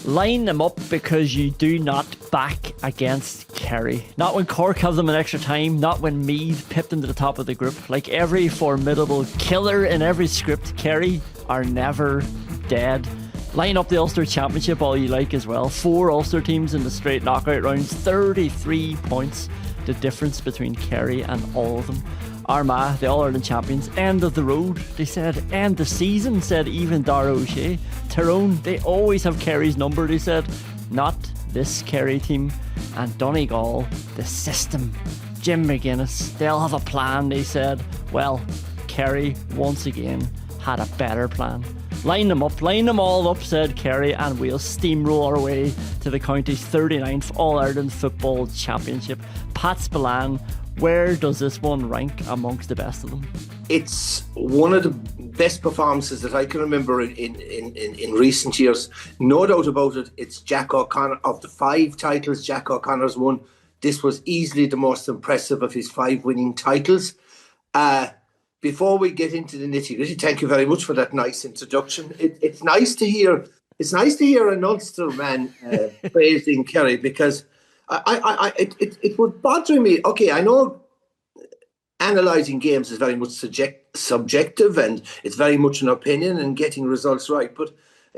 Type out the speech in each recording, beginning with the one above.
Line them up because you do not back against Kerry. Not when Cork have them in extra time, not when Meath pipped them to the top of the group. Like every formidable killer in every script, Kerry are never dead. Line up the Ulster Championship all you like as well. 4 Ulster teams in the straight knockout rounds, 33 points. The difference between Kerry and all of them. Armagh, the All-Ireland champions, end of the road, they said. End the season, said even Dara O'Shea. Tyrone, they always have Kerry's number, they said. Not this Kerry team. And Donegal, the system. Jim McGuinness, they'll have a plan, they said. Well, Kerry, once again, had a better plan. Line them up, line them all up, said Kerry, and we'll steamroll our way to the county's 39th All-Ireland Football Championship. Pat Spillane, where does this one rank amongst the best of them? It's one of the best performances that I can remember in recent years. No doubt about it. It's Jack O'Connor. Of the 5 titles Jack O'Connor's won, this was easily the most impressive of his 5 winning titles. Before we get into the nitty-gritty, thank you very much for that nice introduction. It's nice to hear. It's nice to hear an Ulster man praising Kerry, because it was bothering me. Okay, I know analysing games is very much subjective, and it's very much an opinion and getting results right. But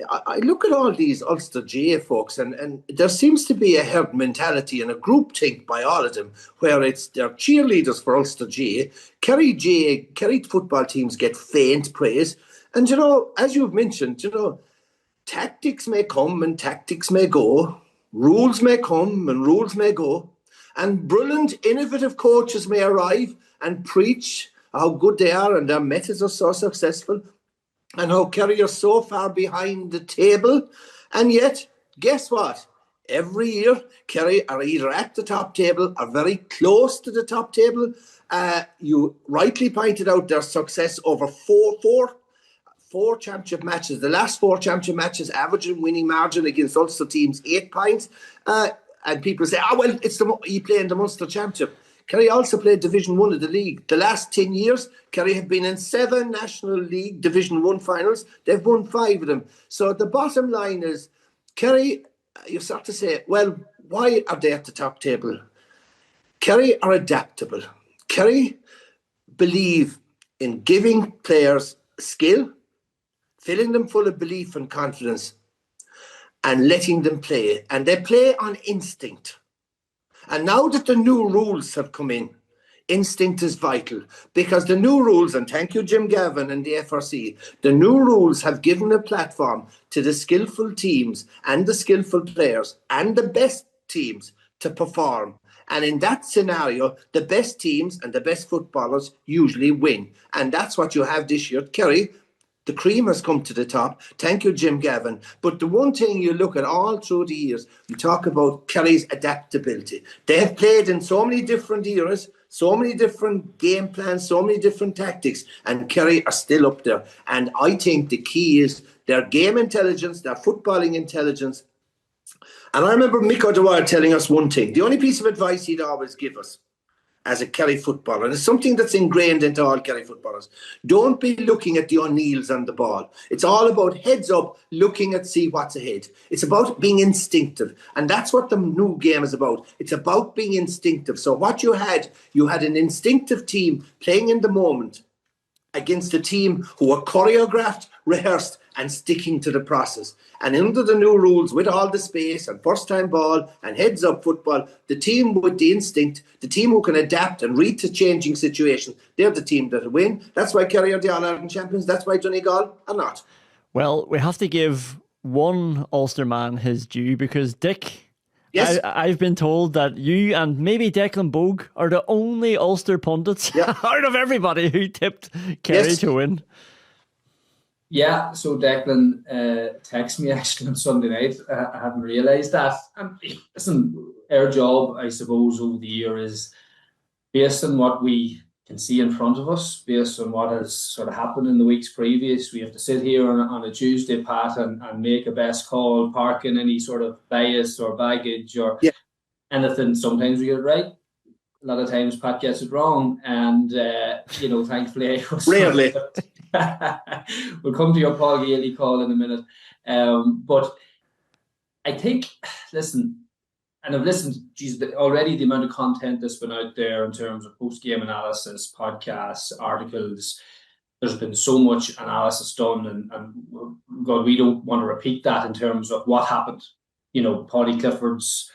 I look at all these Ulster GAA folks, and there seems to be a herd mentality and a groupthink by all of them, where they're cheerleaders for Ulster GAA. Kerry football teams get faint praise. And, as you've mentioned, tactics may come and tactics may go. Rules may come and rules may go. And brilliant, innovative coaches may arrive and preach how good they are and their methods are so successful, and how Kerry are so far behind the table. And yet, guess what? Every year, Kerry are either at the top table or very close to the top table. You rightly pointed out their success over four championship matches. The last 4 championship matches, average and winning margin against Ulster teams, 8 points. And people say, he played in the Munster Championship. Kerry also played Division 1 of the league. The last 10 years, Kerry have been in 7 National League Division 1 finals. They've won 5 of them. So the bottom line is, Kerry, you start to say, well, why are they at the top table? Kerry are adaptable. Kerry believe in giving players skill, filling them full of belief and confidence, and letting them play. And they play on instinct. And now that the new rules have come in, instinct is vital, because the new rules, and thank you Jim Gavin and the FRC, the new rules have given a platform to the skillful teams and the skillful players and the best teams to perform. And in that scenario, the best teams and the best footballers usually win. And that's what you have this year. Kerry, the cream has come to the top. Thank you, Jim Gavin. But the one thing you look at all through the years, you talk about Kerry's adaptability. They have played in so many different eras, so many different game plans, so many different tactics, and Kerry are still up there. And I think the key is their game intelligence, their footballing intelligence. And I remember Mick O'Dwyer telling us one thing. The only piece of advice he'd always give us as a Kerry footballer, and it's something that's ingrained into all Kerry footballers: don't be looking at the O'Neills on the ball. It's all about heads up, looking at see what's ahead. It's about being instinctive, and that's what the new game is about. It's about being instinctive. So what you had an instinctive team playing in the moment against a team who were choreographed, rehearsed, and sticking to the process. And under the new rules, with all the space and first-time ball and heads-up football, the team with the instinct, the team who can adapt and read to changing situations, they're the team that will win. That's why Kerry are the All-Ireland champions. That's why Donegal are not. Well, we have to give one Ulster man his due, because Dick, yes, I've been told that you and maybe Declan Bogue are the only Ulster pundits out of everybody who tipped Kerry to win. Yeah, so Declan texted me actually on Sunday night. I hadn't realised that. And listen, our job, I suppose, over the year is based on what we can see in front of us, based on what has sort of happened in the weeks previous. We have to sit here on a Tuesday, Pat, and make a best call, parking any sort of bias or baggage or anything. Sometimes we get it right. A lot of times Pat gets it wrong. And, thankfully I was... Rarely. We'll come to your Paul Gailey call in a minute. But I think, listen, and I've listened, already the amount of content that's been out there in terms of post-game analysis, podcasts, articles. There's been so much analysis done, and God, we don't want to repeat that in terms of what happened. Paddy Clifford's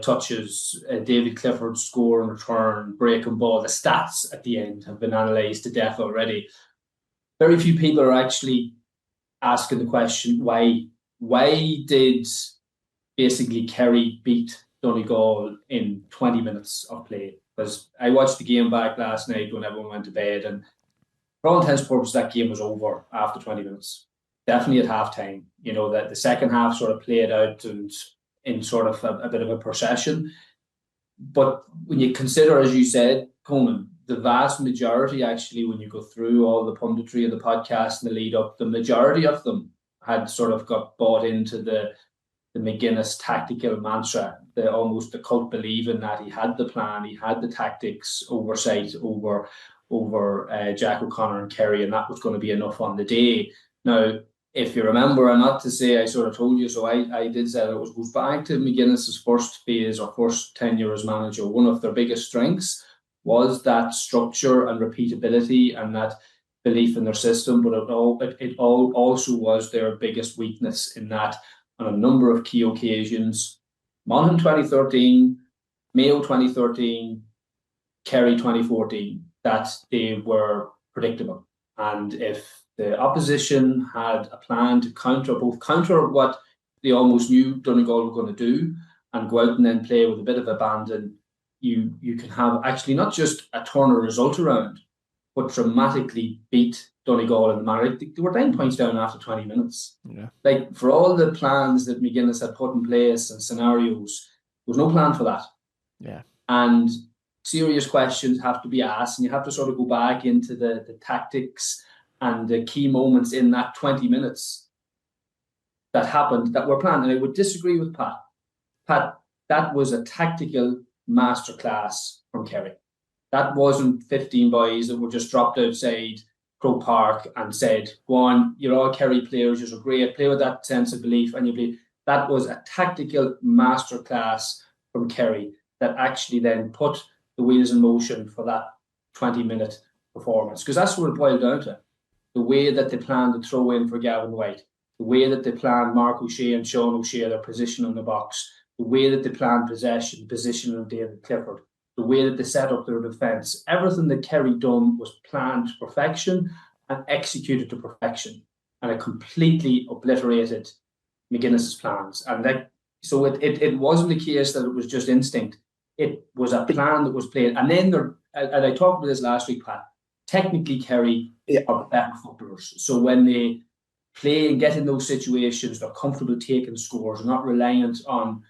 touches, David Clifford's score and return, breaking ball, the stats at the end have been analysed to death already. Very few people are actually asking the question, why did basically Kerry beat Donegal in 20 minutes of play? Because I watched the game back last night when everyone went to bed, and for all intents and purposes, that game was over after 20 minutes. Definitely at half-time. That the second half sort of played out and in sort of a bit of a procession. But when you consider, as you said, Conan, the vast majority, actually, when you go through all the punditry and the podcast and the lead up, the majority of them had sort of got bought into the McGuinness tactical mantra, almost the cult believing that he had the plan, he had the tactics oversight over Jack O'Connor and Kerry, and that was going to be enough on the day. Now, if you remember, and not to say I sort of told you, so I did say that it goes back to McGuinness's first phase or first tenure as manager. One of their biggest strengths was that structure and repeatability and that belief in their system, but it also was their biggest weakness in that on a number of key occasions, Monaghan 2013, Mayo 2013, Kerry 2014, that they were predictable. And if the opposition had a plan to counter what they almost knew Donegal were going to do and go out and then play with a bit of abandon, you can have actually not just a turn a result around, but dramatically beat Donegal in the manner. They were 9 points down after 20 minutes. Yeah. Like, for all the plans that McGuinness had put in place and scenarios, there was no plan for that. Yeah. And serious questions have to be asked, and you have to sort of go back into the tactics and the key moments in that 20 minutes that happened that were planned. And I would disagree with Pat. Pat, that was a tactical masterclass from Kerry. That wasn't 15 boys that were just dropped outside Croke Park and said, go on, you're all Kerry players, you're great, play with that sense of belief, and you play. That was a tactical masterclass from Kerry that actually then put the wheels in motion for that 20-minute performance. Because that's what it boiled down to. The way that they planned to throw in for Gavin White, the way that they planned Mark O'Shea and Sean O'Shea, their position in the box, the way that they planned position of David Clifford, the way that they set up their defence. Everything that Kerry done was planned to perfection and executed to perfection. And it completely obliterated McGuinness's plans. And so it wasn't the case that it was just instinct. It was a plan that was played. And then, and I talked about this last week, Pat, technically Kerry are better footballers. So when they play and get in those situations, they're comfortable taking scores, they're not reliant on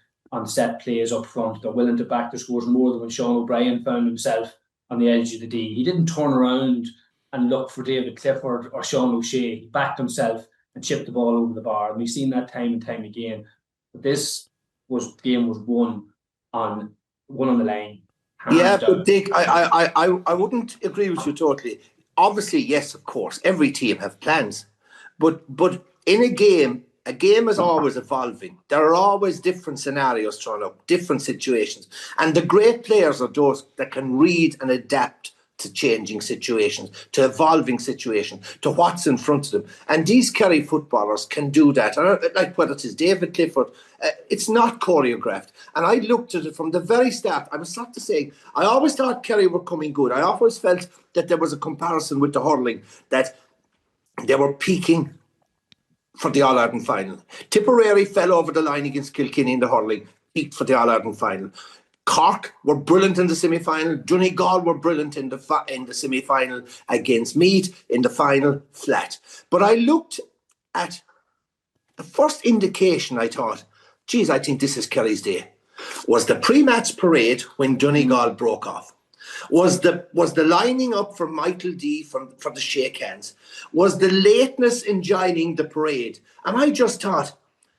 set plays up front. They're willing to back their scores more than when Sean O'Brien found himself on the edge of the D. He didn't turn around and look for David Clifford or Sean O'Shea. He backed himself and chipped the ball over the bar. And we've seen that time and time again. But this game was won on the line. Yeah, but Dick, I wouldn't agree with you totally. Obviously, yes, of course, every team have plans. But in a game is always evolving. There are always different scenarios thrown up, different situations. And the great players are those that can read and adapt to changing situations, to evolving situations, to what's in front of them. And these Kerry footballers can do that. And like whether it's David Clifford, it's not choreographed. And I looked at it from the very start. I was sort of saying, I always thought Kerry were coming good. I always felt that there was a comparison with the hurling, that they were peaking for the All-Ireland final. Tipperary fell over the line against Kilkenny in the hurling, peaked for the All-Ireland final. Cork were brilliant in the semi-final. Donegal were brilliant in the semi-final against Meath. In the final, flat. But I looked at the first indication. I thought, geez, I think this is Kerry's day. Was the pre-match parade when Donegal broke off. Was the lining up for Michael D for the shake hands. Was the lateness in joining the parade. And I just thought,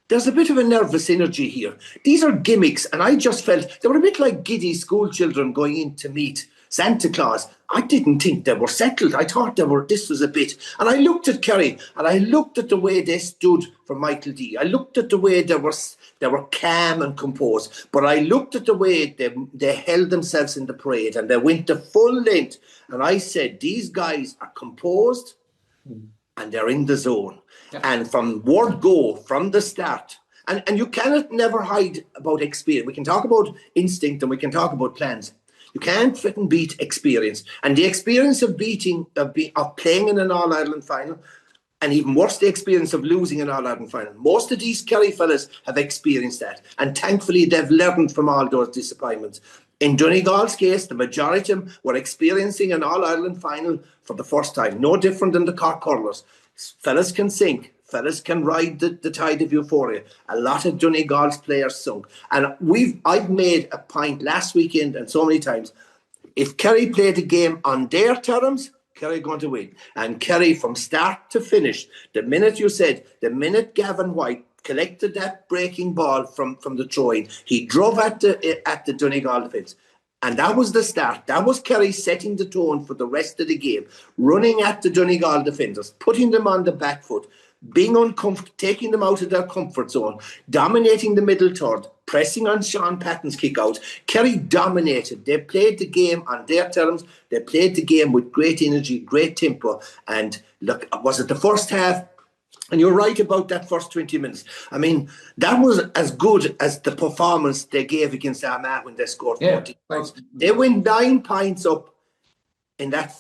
there's a bit of a nervous energy here. These are gimmicks, and I just felt they were a bit like giddy school children going in to meet Santa Claus. I didn't think they were settled. I thought this was a bit. And I looked at Kerry, and I looked at the way they stood for Michael D. I looked at the way they were calm and composed. But I looked at the way they held themselves in the parade, and they went the full length. And I said, these guys are composed and they're in the zone. Yeah. And from word go, from the start, and you cannot never hide about experience. We can talk about instinct and we can talk about plans. You can't freaking beat experience. And the experience of playing in an All-Ireland final, and even worse, the experience of losing an All-Ireland final. Most of these Kerry fellas have experienced that. And thankfully, they've learned from all those disappointments. In Donegal's case, the majority of them were experiencing an All-Ireland final for the first time. No different than the Cork hurlers. Fellas can sink. Fellas can ride the tide of euphoria. A lot of Donegal's players sunk. And I've made a point last weekend and so many times, if Kerry played the game on their terms, Kerry are going to win. And Kerry, from start to finish, the minute Gavin White collected that breaking ball from the throw-in, he drove at the Donegal defence. And that was the start. That was Kerry setting the tone for the rest of the game, running at the Donegal defenders, putting them on the back foot, being uncomfortable, taking them out of their comfort zone, dominating the middle third, pressing on Sean Patton's kick out. Kerry dominated. They played the game on their terms. They played the game with great energy, great tempo. And look, was it the first half? And you're right about that first 20 minutes. I mean, that was as good as the performance they gave against Armagh when they scored 40 points. They went 9 points up in that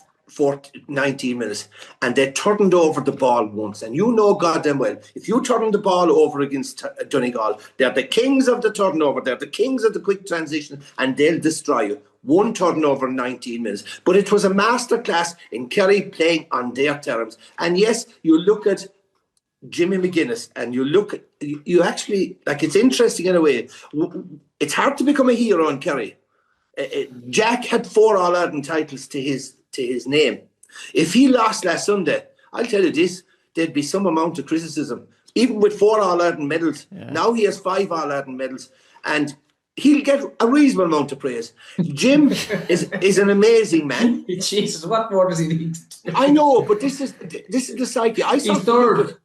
19 minutes, and they turned over the ball once. And you know goddamn well, if you turn the ball over against Donegal, they're the kings of the turnover, they're the kings of the quick transition, and they'll destroy you. One turnover in 19 minutes. But it was a masterclass in Kerry playing on their terms. And yes, you look at Jimmy McGuinness, and you actually, like, it's interesting in a way. It's hard to become a hero in Kerry. Jack had 4 All-Ireland titles to his name. If he lost last Sunday, I'll tell you this, there'd be some amount of criticism. Even with 4 All-Ireland medals, now he has 5 All-Ireland medals, and he'll get a reasonable amount of praise. Jim is an amazing man. Jesus, what more does he need? I know, but this is the psyche. He's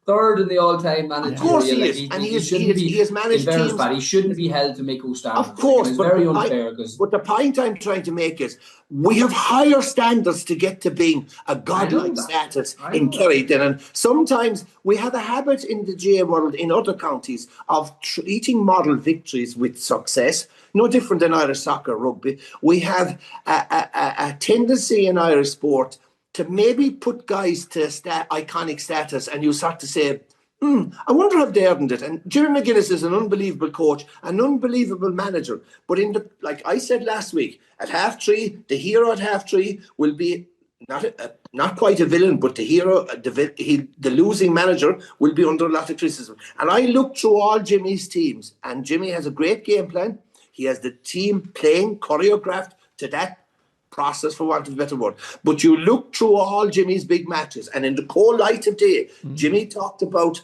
third in the all-time managerial. Of course he is, and he has managed teams. But he shouldn't be held to make standards. Of course, it's very unfair. But the point I'm trying to make is, we have higher standards to get to being a godlike status in Kerry. And sometimes we have a habit in the GAA world, in other counties, of treating model victories with success. No different than Irish soccer, rugby. We have a tendency in Irish sport to maybe put guys to iconic status, and you start to say, I wonder if they earned it. And Jimmy McGuinness is an unbelievable coach, an unbelievable manager. But like I said last week, at half-3, the hero at half-3 will be not quite a villain, but the hero, the losing manager, will be under a lot of criticism. And I looked through all Jimmy's teams, and Jimmy has a great game plan. He has the team playing, choreographed to that process, for want of a better word. But you look through all Jimmy's big matches, and in the cold light of day, Jimmy talked about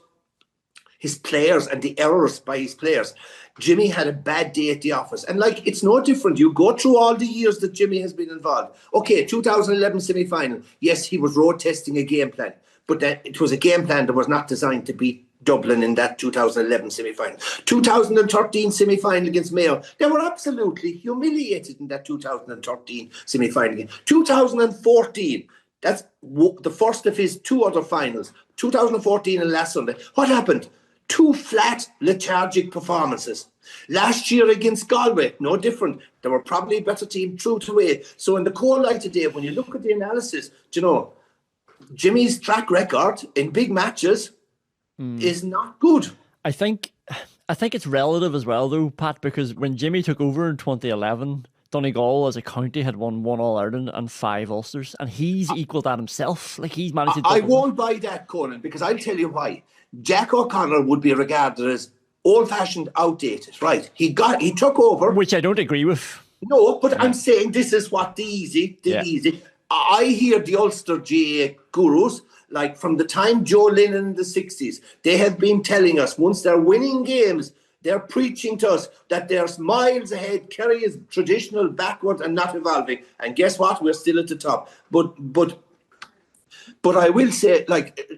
his players and the errors by his players. Jimmy had a bad day at the office. And like, it's no different. You go through all the years that Jimmy has been involved. Okay, 2011 semi-final. Yes, he was road testing a game plan, but it was a game plan that was not designed to beat Dublin in that 2011 semi-final. 2013 semi-final against Mayo, they were absolutely humiliated in that 2013 semi-final game. 2014, that's the first of his 2 other finals. 2014 and last Sunday. What happened? 2 flat, lethargic performances. Last year against Galway, no different. They were probably a better team through to away. So in the cold light today, when you look at the analysis, Jimmy's track record in big matches is not good. I think it's relative as well, though, Pat, because when Jimmy took over in 2011, Donegal as a county had won 1 All-Ireland and 5 Ulsters, and he's equaled that himself. Like, he's managed to... I won't buy that, Conan, because I'll tell you why. Jack O'Connor would be regarded as old-fashioned, outdated, right? He took over... Which I don't agree with. No, but I'm saying this is what the easy. I hear the Ulster GAA gurus, like from the time Joe Lennon in the 60s, they have been telling us once they're winning games, They're preaching to us that there's miles ahead. Kerry is traditional, backward, and not evolving. And guess what? We're still at the top. But I will say, like,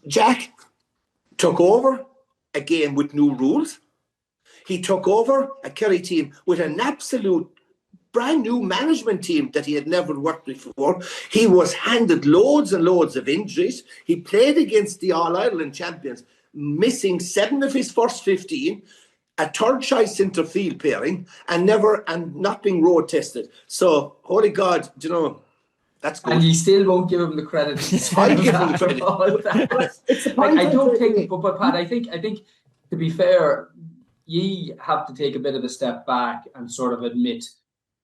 Jack took over a game with new rules. He took over a Kerry team with an absolute brand new management team that he had never worked before. He was handed loads and loads of injuries. He played against the All-Ireland champions, missing 7 of his first 15, a third choice centre field pairing, and not being road tested. So, holy God, you know, that's good. And you still won't give him the credit. I give him the credit. It's the point. I don't think, but Pat, I think to be fair, ye have to take a bit of a step back and sort of admit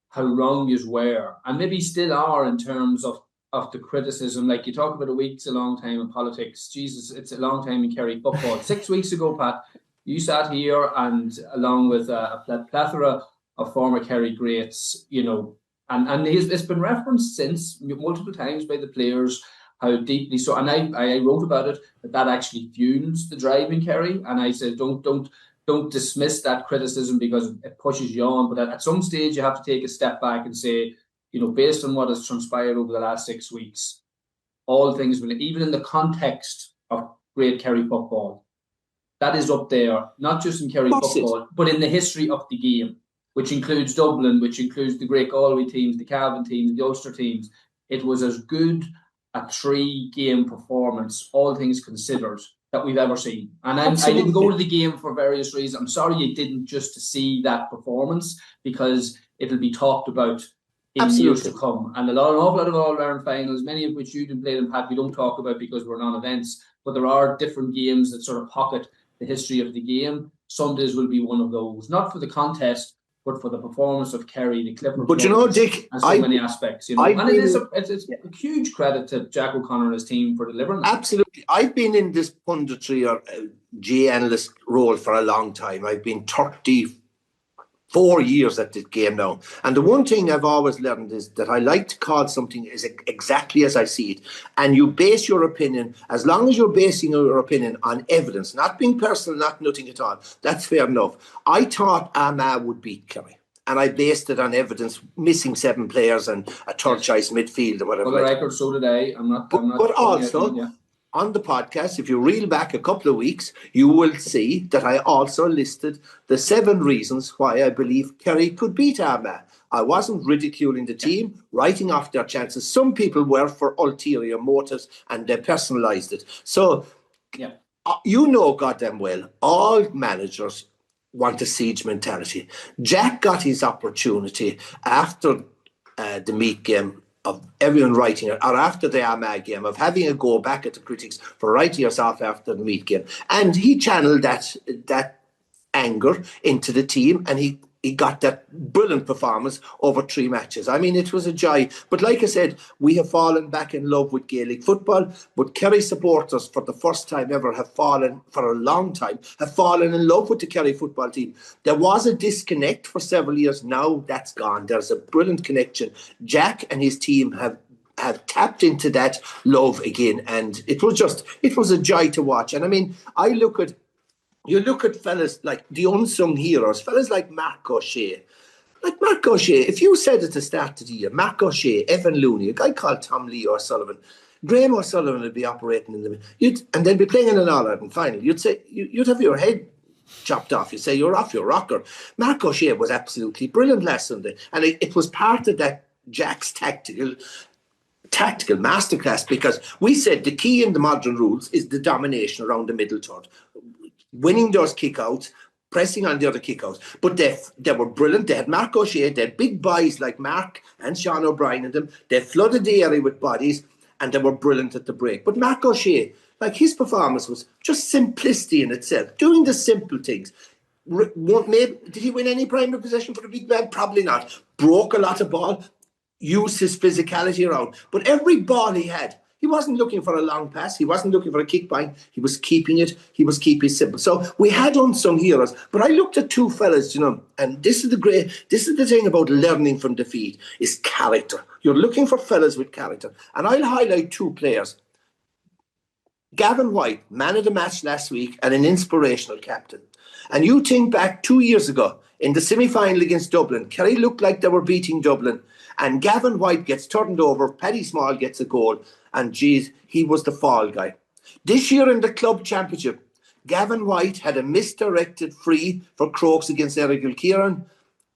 how wrong you were, and maybe still are, in terms of the criticism. Like, you talk about a week's a long time in politics. Jesus, it's a long time in Kerry football. 6 weeks ago, Pat, you sat here, and along with a plethora of former Kerry greats, you know, and it's been referenced since multiple times by the players how deeply so. And I wrote about it, that actually fuels the drive in Kerry. And I said, don't dismiss that criticism because it pushes you on. But at some stage, you have to take a step back and say, you know, based on what has transpired over the last 6 weeks, all things, even in the context of great Kerry football, that is up there, not just in Kerry football, but in the history of the game, which includes Dublin, which includes the great Galway teams, the Cavan teams, the Ulster teams. It was as good a 3-game performance, all things considered, that we've ever seen. And I didn't go to the game for various reasons. I'm sorry you didn't, just to see that performance, because it'll be talked about in years to come. And an awful lot of All-Ireland finals, many of which you didn't play in, Pat, we don't talk about because we're non-events, but there are different games that sort of pocket the history of the game. Sundays will be one of those, not for the contest, but for the performance of Kerry, the Clifford. But you know, Dick, and so many aspects, you know, and it's a huge credit to Jack O'Connor and his team for delivering that. Absolutely. I've been in this punditry or GA analyst role for a long time. I've been 34 years at this game now. And the one thing I've always learned is that I like to call something is exactly as I see it. And you base your opinion, as long as you're basing your opinion on evidence, not being personal, not nothing at all, that's fair enough. I thought Armagh would beat Kerry. And I based it on evidence, missing 7 players and a third choice midfield or whatever. For the record, so did I. But also, on the podcast, if you reel back a couple of weeks, you will see that I also listed the 7 reasons why I believe Kerry could beat Armagh. I wasn't ridiculing the team, writing off their chances. Some people were for ulterior motives and they personalised it. So, you know goddamn well, all managers want a siege mentality. Jack got his opportunity after the Meath game of everyone writing it, or after the Armagh game, of having a go back at the critics for writing us off after the Meath game. And he channeled that anger into the team, and he got that brilliant performance over 3 matches. I mean, it was a joy. But like I said, we have fallen back in love with Gaelic football, but Kerry supporters, for the first time ever, have fallen in love with the Kerry football team. There was a disconnect for several years. Now that's gone. There's a brilliant connection. Jack and his team have tapped into that love again, and it was a joy to watch. And I mean, you look at fellas like the unsung heroes, fellas like Mark O'Shea. Like Mark O'Shea, if you said at the start of the year, Mark O'Shea, Evan Looney, a guy called Tom Lee O'Sullivan, Graham O'Sullivan would be operating in the and they'd be playing in an All-Ireland final. You'd say you'd have your head chopped off. You'd say you're off your rocker. Mark O'Shea was absolutely brilliant last Sunday, and it was part of that Jack's tactical masterclass, because we said the key in the modern rules is the domination around the middle third, winning those kickouts, pressing on the other kickouts. But they were brilliant. They had Mark O'Shea, they had big boys like Mark and Sean O'Brien in them. They flooded the area with bodies, and they were brilliant at the break. But Mark O'Shea, like, his performance was just simplicity in itself, doing the simple things. Did he win any primary possession for the big man? Probably not. Broke a lot of ball, used his physicality around. But every ball he had, he wasn't looking for a long pass. He wasn't looking for a kick by. He was keeping it. He was keeping it simple. So we had unsung heroes. But I looked at 2 fellas, you know, and this is the thing about learning from defeat, is character. You're looking for fellas with character. And I'll highlight 2 players. Gavin White, man of the match last week and an inspirational captain. And you think back 2 years ago in the semi-final against Dublin, Kerry looked like they were beating Dublin, and Gavin White gets turned over, Paddy Small gets a goal, and geez, he was the fall guy. This year in the club championship, Gavin White had a misdirected free for Crokes against Erigil Kieran.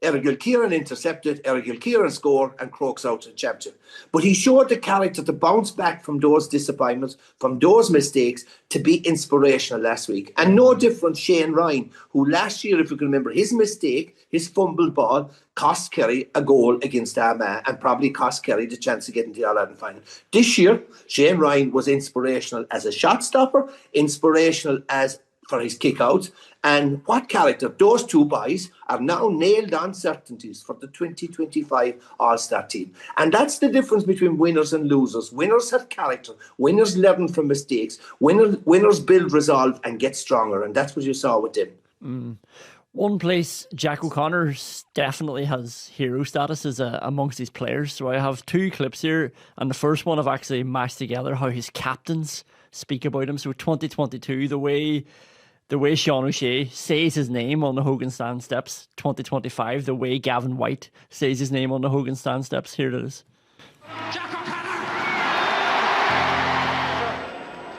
Erigil Kieran intercepted, Erigil Kieran scored, and Crokes out to the championship. But he showed the character to bounce back from those disappointments, from those mistakes, to be inspirational last week. And no different Shane Ryan, who last year, if you can remember, his mistake, his fumbled ball, cost Kerry a goal against Armagh and probably cost Kerry the chance of getting to the All-Ireland final. This year, Shane Ryan was inspirational as a shot stopper, inspirational as for his kick-outs. And what character? Those two boys are now nailed on certainties for the 2025 All-Star team. And that's the difference between winners and losers. Winners have character. Winners learn from mistakes. Winners build resolve and get stronger. And that's what you saw with them. One place Jack O'Connor definitely has hero status is amongst his players. So I have two clips here. And the first one I've actually mashed together how his captains speak about him. So 2022, the way Sean O'Shea says his name on the Hogan Stand steps. 2025, the way Gavin White says his name on the Hogan Stand steps. Here it is. Jack O'Connor!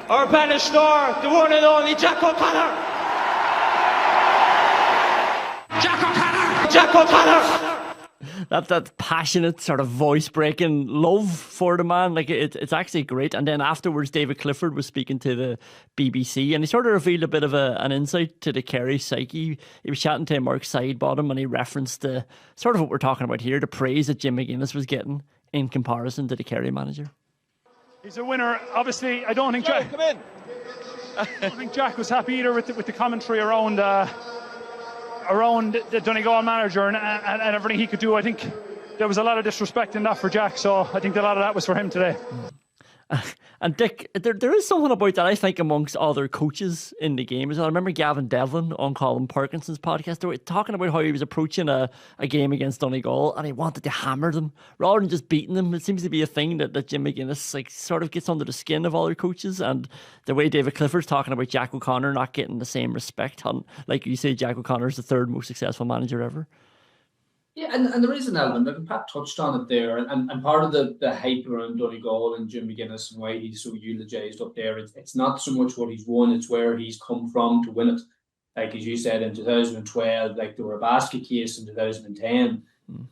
Our banished star, the one and only Jack O'Connor! Jack O'Connor! Jack O'Connor! That passionate sort of voice breaking love for the man, like it's actually great. And then afterwards, David Clifford was speaking to the BBC, and he sort of revealed a bit of an insight to the Kerry psyche. He was chatting to Mark Sidebottom, and he referenced the sort of what we're talking about here, the praise that Jim McGuinness was getting in comparison to the Kerry manager. He's a winner. Obviously, I don't think Jack. Come in. I don't think Jack was happy either with the commentary around the Donegal manager and everything he could do. I think there was a lot of disrespect in that for Jack, so I think a lot of that was for him today. And Dick, there is something about that, I think, amongst other coaches in the game as well. I remember Gavin Devlin on Colin Parkinson's podcast, they were talking about how he was approaching a game against Donegal and he wanted to hammer them rather than just beating them. It seems to be a thing that Jim McGuinness like sort of gets under the skin of other coaches, and the way David Clifford's talking about Jack O'Connor not getting the same respect. And like you say, Jack O'Connor's the third most successful manager ever. Yeah, and there is an element, maybe Pat touched on it there, and part of the hype around Donegal and Jim McGuinness and why he's so eulogised up there, it's not so much what he's won, it's where he's come from to win it. Like, as you said, in 2012, like they were a basket case in 2010,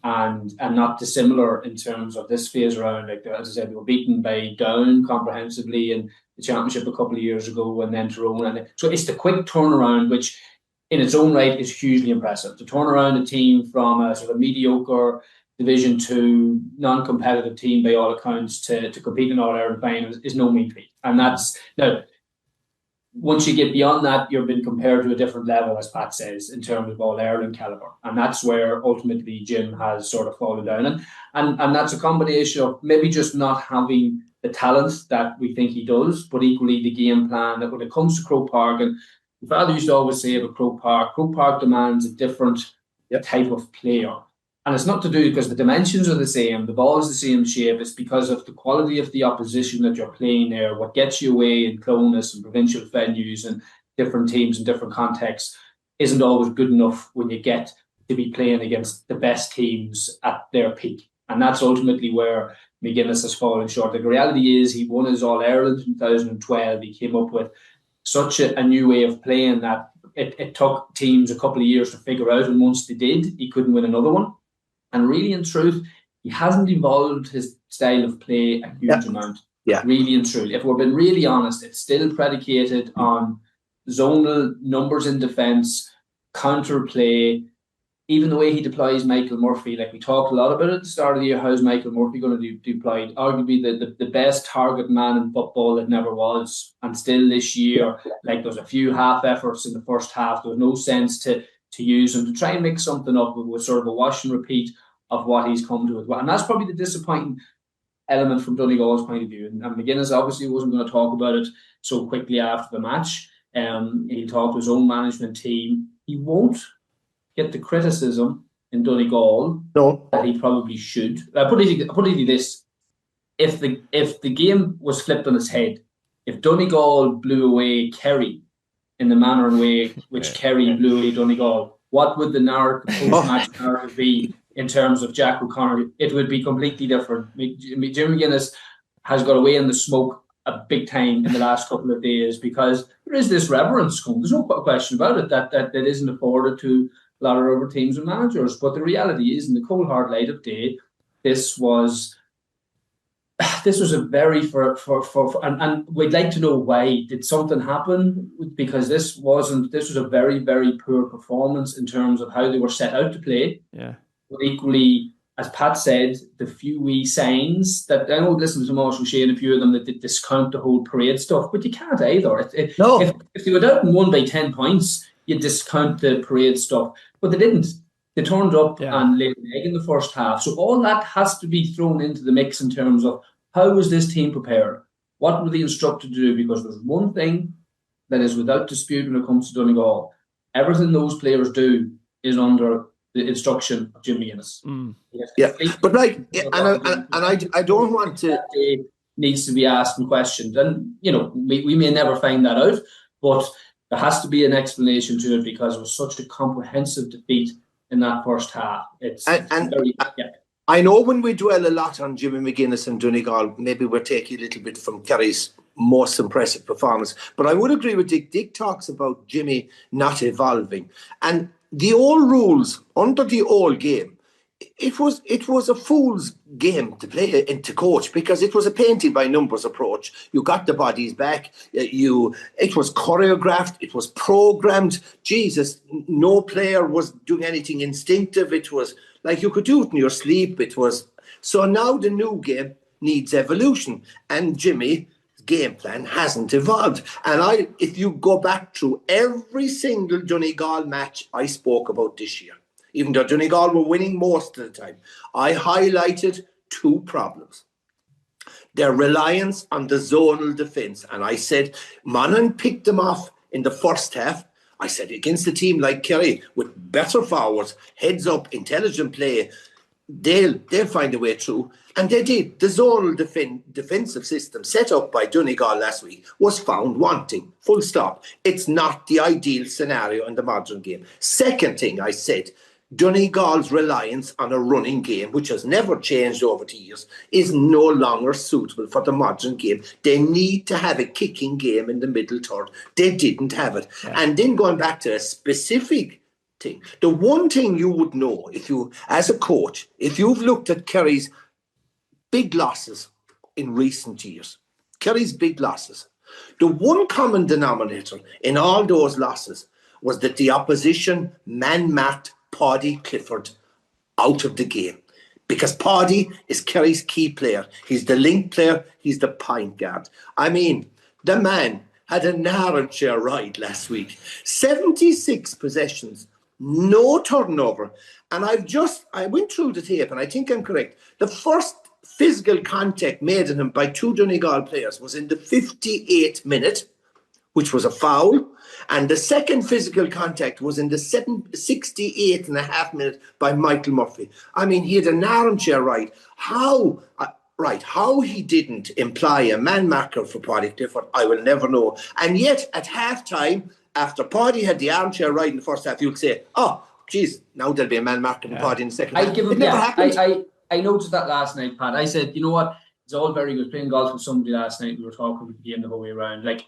and not dissimilar in terms of this phase around. Like, as I said, they were beaten by Down comprehensively in the championship a couple of years ago, and then Tyrone. And so it's the quick turnaround, which in its own right is hugely impressive. To turn around a team from a sort of mediocre Division 2, non-competitive team by all accounts to compete in All-Ireland finals is no mean feat. And that's, now, once you get beyond that, you're being compared to a different level, as Pat says, in terms of All-Ireland calibre. And that's where ultimately Jim has sort of fallen down. And that's a combination of maybe just not having the talent that we think he does, but equally the game plan that when it comes to Croke Park, and my father used to always say about Croke Park demands a different type of player. And it's not to do because the dimensions are the same, the ball is the same shape, it's because of the quality of the opposition that you're playing there. What gets you away in Clonus and provincial venues and different teams in different contexts isn't always good enough when you get to be playing against the best teams at their peak. And that's ultimately where McGuinness has fallen short. The reality is he won his All-Ireland in 2012. He came up with such a new way of playing that it took teams a couple of years to figure out, and once they did, he couldn't win another one. And really, in truth, he hasn't evolved his style of play a huge amount. Yeah. Really and truly. If we're being really honest, it's still predicated on zonal numbers in defence, counter play, even the way he deploys Michael Murphy. Like we talked a lot about at the start of the year, how's Michael Murphy going to be deployed? Arguably the best target man in football that never was. And still this year, like there's a few half efforts in the first half. There's no sense to use him to try and mix something up with sort of a wash and repeat of what he's come to. And that's probably the disappointing element from Donegal's point of view. And McGuinness obviously wasn't going to talk about it so quickly after the match. He'll talk to his own management team. He won't get the criticism in Donegal that he probably should. I'll put it like this. If the game was flipped on its head, if Donegal blew away Kerry in the manner and way which Kerry blew away Donegal, what would the narrative, post-match narrative be in terms of Jack O'Connor? It would be completely different. Jim McGuinness has got away in the smoke a big time in the last couple of days because there is this reverence. There's no question about it that isn't afforded to a lot of other teams and managers. But the reality is, in the cold hard light of day, this was a very and we'd like to know why. Did something happen? Because this was a very, very poor performance in terms of how they were set out to play. Yeah. But equally, as Pat said, the few wee signs that I know, listen to Marshall Shea and a few of them that did discount the whole parade stuff, but you can't either. No. If they were out and won by 10 points, you discount the parade stuff. But they didn't. They turned up and laid an egg in the first half. So all that has to be thrown into the mix in terms of how was this team prepared? What were they instructed to do? Because there's one thing that is without dispute when it comes to Donegal. Everything those players do is under the instruction of Jim McGuinness. Yeah, but I don't want to. That needs to be asked and questioned, and we may never find that out, but there has to be an explanation to it because it was such a comprehensive defeat in that first half. I know when we dwell a lot on Jimmy McGuinness and Donegal, maybe we're taking a little bit from Kerry's most impressive performance, but I would agree with Dick. Dick talks about Jimmy not evolving, and the old rules under the old game, it was a fool's game to play and to coach because it was a painting by numbers approach. You got the bodies back. It was choreographed. It was programmed. Jesus, no player was doing anything instinctive. It was like you could do it in your sleep. So now the new game needs evolution, and Jimmy game plan hasn't evolved. And if you go back through every single Donegal match I spoke about this year, even though Donegal were winning most of the time, I highlighted two problems. Their reliance on the zonal defence. And I said, Monaghan picked them off in the first half. I said, against a team like Kerry, with better forwards, heads up, intelligent play, they'll find a way through. And they did. The zonal defensive system set up by Donegal last week was found wanting. Full stop. It's not the ideal scenario in the modern game. Second thing I said, Donegal's reliance on a running game, which has never changed over the years, is no longer suitable for the modern game. They need to have a kicking game in the middle third. They didn't have it. Yeah. And then going back to a specific thing, the one thing you would know if you, as a coach, if you've looked at Kerry's big losses in recent years, Kerry's big losses, the one common denominator in all those losses was that the opposition man-marked Paddy Clifford out of the game. Because Paddy is Kerry's key player. He's the link player. He's the point guard. I mean, the man had an armchair ride last week. 76 possessions, no turnover. And I went through the tape and I think I'm correct. The first physical contact made on him by two Donegal players was in the 58th minute, which was a foul. And the second physical contact was in the 68th and a half minute by Michael Murphy. I mean, he had an armchair ride. How he didn't imply a man marker for Paddy Clifford, I will never know. And yet, at half-time, after Paddy had the armchair ride in the first half, you'll say, oh, geez, now there'll be a man marker for Paddy in the second half. I noticed that last night, Pat. I said, you know what, it's all very good. Playing golf with somebody last night, we were talking about the game the whole way around. Like,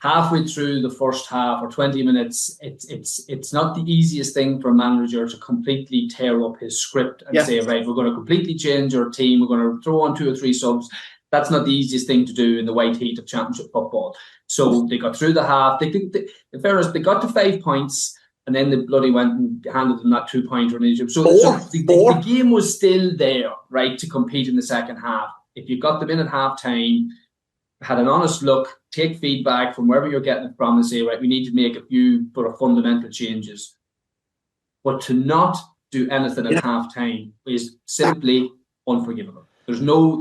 halfway through the first half or 20 minutes, it's not the easiest thing for a manager to completely tear up his script and say, right, we're going to completely change our team. We're going to throw on 2 or 3 subs. That's not the easiest thing to do in the white heat of championship football. So they got through the half. In fairness, they got to 5 points and then they bloody went and handed them that 2-pointer in Egypt. So the game was still there, right, to compete in the second half. If you got them in at half time, had an honest look, take feedback from wherever you're getting it from and say, right, we need to make a few sort of fundamental changes. But to not do anything at half time is simply unforgivable. There's no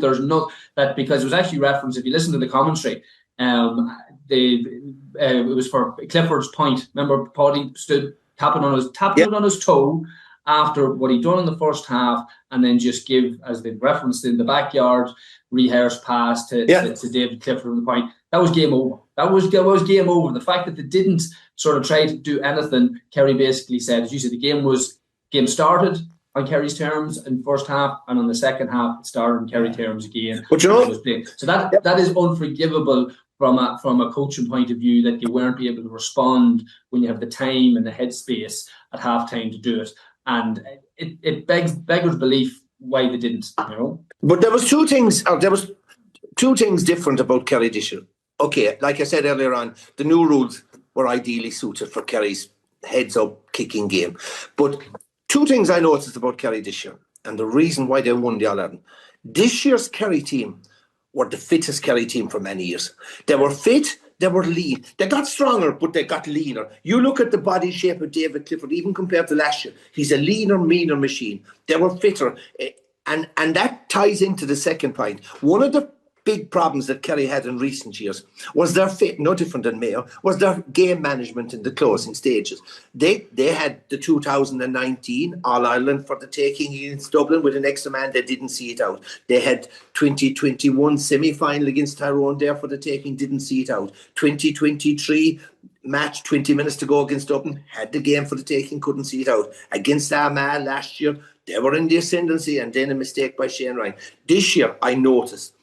that, because it was actually referenced, if you listen to the commentary, it was for Clifford's point. Remember, Paddy stood tapping on his toe, after what he'd done in the first half, and then just give, as they've referenced in the backyard, rehearsed pass to David Clifford from the point. That was game over. That was game over. The fact that they didn't sort of try to do anything, Kerry basically said, as you said, the game started on Kerry's terms in the first half, and on the second half it started on Kerry terms again. But you know, so that is unforgivable from a coaching point of view, that you weren't able to respond when you have the time and the headspace at halftime to do it. And it beggars belief why they didn't, you know. But there was two things different about Kerry this year. Okay, like I said earlier on, the new rules were ideally suited for Kerry's heads-up kicking game. But two things I noticed about Kerry this year, and the reason why they won the All-Ireland. This year's Kerry team were the fittest Kerry team for many years. They were fit, they were lean. They got stronger, but they got leaner. You look at the body shape of David Clifford, even compared to last year, he's a leaner, meaner machine. They were fitter. And that ties into the second point. One of the big problems that Kerry had in recent years was their fit, no different than Mayo, was their game management in the closing stages. They had the 2019 All-Ireland for the taking against Dublin with an extra man. They didn't see it out. They had 2021 semi-final against Tyrone there for the taking, didn't see it out. 2023 match, 20 minutes to go against Dublin, had the game for the taking, couldn't see it out. Against Armagh last year, they were in the ascendancy, and then a mistake by Shane Ryan. This year, I noticed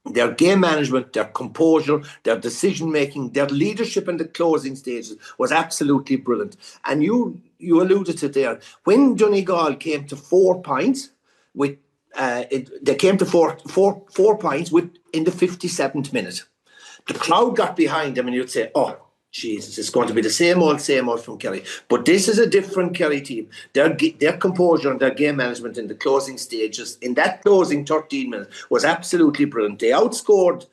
their game management, their composure, their decision-making, their leadership in the closing stages was absolutely brilliant. And you alluded to there, when Donegal came to 4 points, they came to four points in the 57th minute. The crowd got behind them, and you'd say, oh, Jesus, it's going to be the same old from Kerry. But this is a different Kerry team. Their composure and their game management in the closing stages, in that closing 13 minutes, was absolutely brilliant. They outscored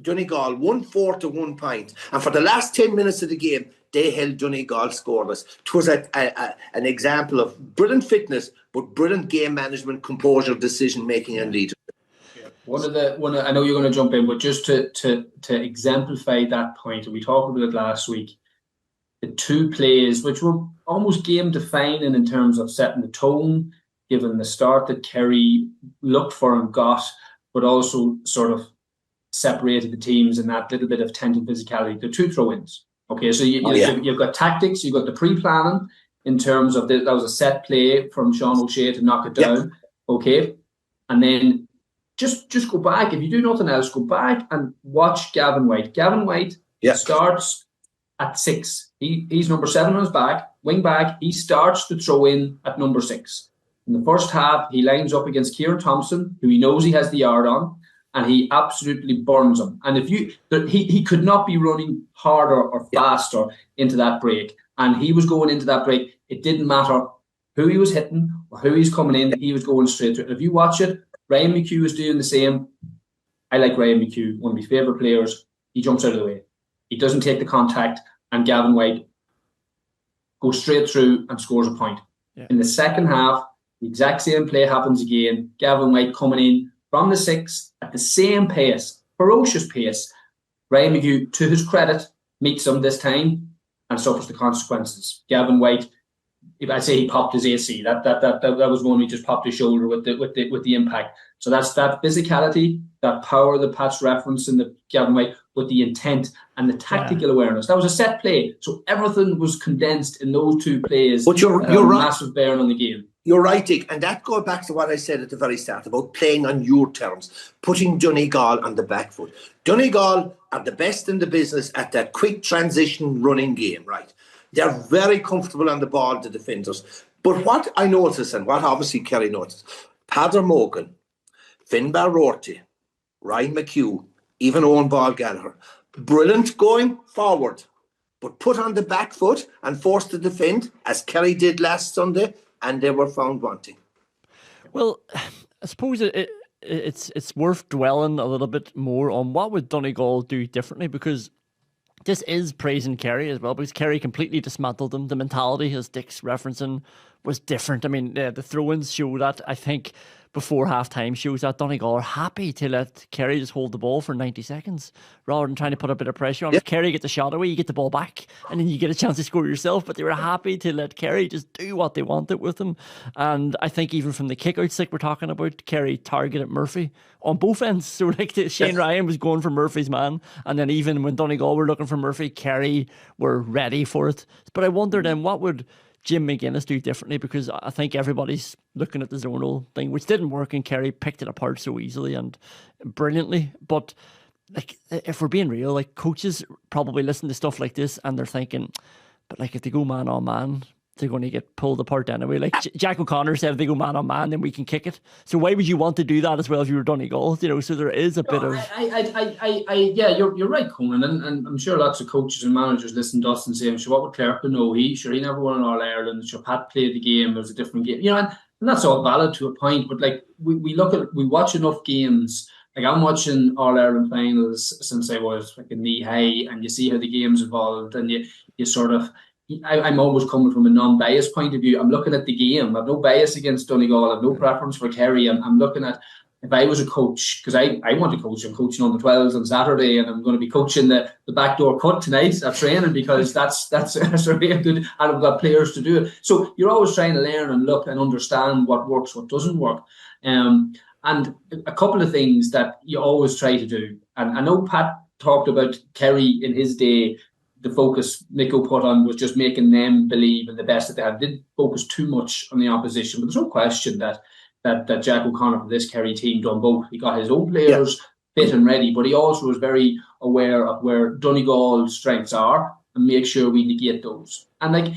Donegal 1-4 to 1 point. And for the last 10 minutes of the game, they held Donegal scoreless. It was an example of brilliant fitness, but brilliant game management, composure, decision-making and leadership. I know you're going to jump in, but just to exemplify that point, and we talked about it last week, the two plays which were almost game defining in terms of setting the tone, given the start that Kerry looked for and got, but also sort of separated the teams in that little bit of tension physicality. The two throw-ins. Okay, so you've got tactics, you've got the pre-planning in terms of that was a set play from Sean O'Shea to knock it down. Yep. Okay, and then just go back. If you do nothing else, go back and watch Gavin White. Gavin White starts at 6. He's number 7 on his back, wing back. He starts to throw in at number 6. In the first half, he lines up against Kieran Thompson, who he knows he has the yard on, and he absolutely burns him. And he could not be running harder or faster into that break. And he was going into that break. It didn't matter who he was hitting or who he's coming in. He was going straight to it. If you watch it, Ryan McHugh is doing the same. I like Ryan McHugh, one of my favourite players. He jumps out of the way. He doesn't take the contact, and Gavin White goes straight through and scores a point. Yeah. In the second half, the exact same play happens again. Gavin White coming in from the 6 at the same pace, ferocious pace. Ryan McHugh, to his credit, meets him this time and suffers the consequences. Gavin White, I'd say he popped his AC. That was one he just popped his shoulder with the impact. So that's that physicality, that power that Pat's reference in the Gavin White, with the intent and the tactical awareness. That was a set play, so everything was condensed in those two plays. But you're right. Massive bearing on the game. You're right, Dick, and that goes back to what I said at the very start about playing on your terms, putting Donegal on the back foot. Donegal are the best in the business at that quick transition running game, right? They're very comfortable on the ball, the defenders. But what I noticed, and what obviously Kerry noticed, Padder Morgan, Finbar Rorty, Ryan McHugh, even Owen Ball Gallagher, brilliant going forward, but put on the back foot and forced to defend, as Kerry did last Sunday, and they were found wanting. Well, I suppose it's worth dwelling a little bit more on what would Donegal do differently, because this is praising Kerry as well, because Kerry completely dismantled them. The mentality, as Dick's referencing, was different. I mean, the throw-ins show that, I think. before half-time shows that Donegal are happy to let Kerry just hold the ball for 90 seconds rather than trying to put a bit of pressure on. If Kerry get the shot away, you get the ball back and then you get a chance to score yourself. But they were happy to let Kerry just do what they wanted with them. And I think even from the kick-outs like we're talking about, Kerry targeted Murphy on both ends. So like Shane Ryan was going for Murphy's man, and then even when Donegal were looking for Murphy, Kerry were ready for it. But I wonder then, what would Jim McGuinness do differently? Because I think everybody's looking at the zonal thing, which didn't work, and Kerry picked it apart so easily and brilliantly. But like, if we're being real, like, coaches probably listen to stuff like this and they're thinking, but like, if they go man on man, they're going to get pulled apart anyway. Like Jack O'Connor said, if they go man on man, then we can kick it. So why would you want to do that as well if you were Donegal? You know, so there is a bit of... Yeah, you're right, Conan, and I'm sure lots of coaches and managers listen to us and say, sure, what would Clerkin know? He never won in All-Ireland. Sure, Pat played the game. It was a different game. You know, and that's all valid to a point, but like, we watch enough games. Like, I'm watching All-Ireland finals since I was like a knee high, and you see how the game's evolved, and you sort of... I'm always coming from a non-biased point of view. I'm looking at the game. I've no bias against Donegal. I've no preference for Kerry. I'm looking at, if I was a coach, because I want to coach. I'm coaching on the 12s on Saturday, and I'm going to be coaching the backdoor cut tonight at training, because that's really good, and I've got players to do it. So you're always trying to learn and look and understand what works, what doesn't work. And a couple of things that you always try to do. And I know Pat talked about Kerry in his day. The focus Nico put on was just making them believe in the best that they had. Didn't focus too much on the opposition, but there's no question that Jack O'Connor for this Kerry team done both. He got his own players fit and ready, but he also was very aware of where Donegal's strengths are and make sure we negate those. And like,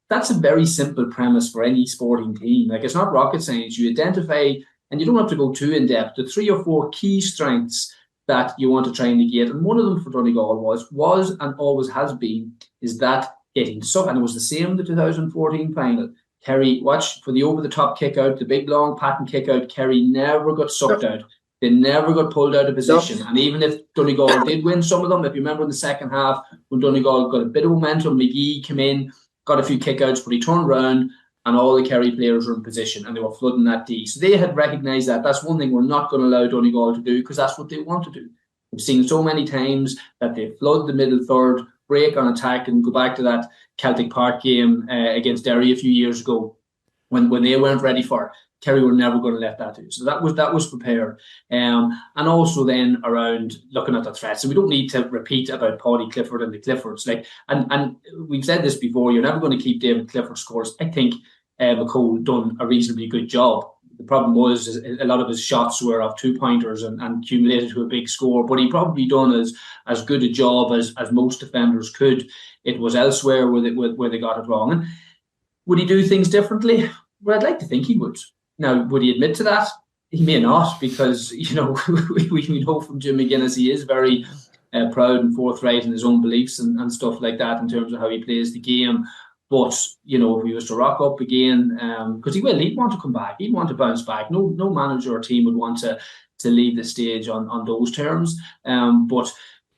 that's a very simple premise for any sporting team. Like, it's not rocket science. You identify, and you don't have to go too in depth, the 3 or 4 key strengths that you want to try and negate. And one of them for Donegal was and always has been, is that getting sucked. And it was the same in the 2014 final. Kerry, watch for the over-the-top kick-out, the big, long pattern kick-out. Kerry never got sucked out. They never got pulled out of position. And even if Donegal did win some of them, if you remember in the second half, when Donegal got a bit of momentum, McGee came in, got a few kick-outs, but he turned around, and all the Kerry players were in position, and they were flooding that D. So they had recognised that. That's one thing we're not going to allow Donegal to do, because that's what they want to do. We've seen so many times that they flood the middle third, break on attack, and go back to that Celtic Park game against Derry a few years ago when they weren't ready for it. Kerry were never going to let that do. So that was prepared. And also then around looking at the threats. So we don't need to repeat about Paddy Clifford and the Cliffords. Like, and we've said this before, you're never going to keep David Clifford scores. I think McCole done a reasonably good job. The problem was a lot of his shots were off 2-pointers and accumulated to a big score, but he probably done as good a job as most defenders could. It was elsewhere where they got it wrong. And would he do things differently? Well, I'd like to think he would. Now, would he admit to that? He may not, because, you know, we know from Jim McGuinness he is very proud and forthright in his own beliefs and stuff like that in terms of how he plays the game. But, you know, if he was to rock up again, because he'd want to come back. He'd want to bounce back. No manager or team would want to leave the stage on those terms. But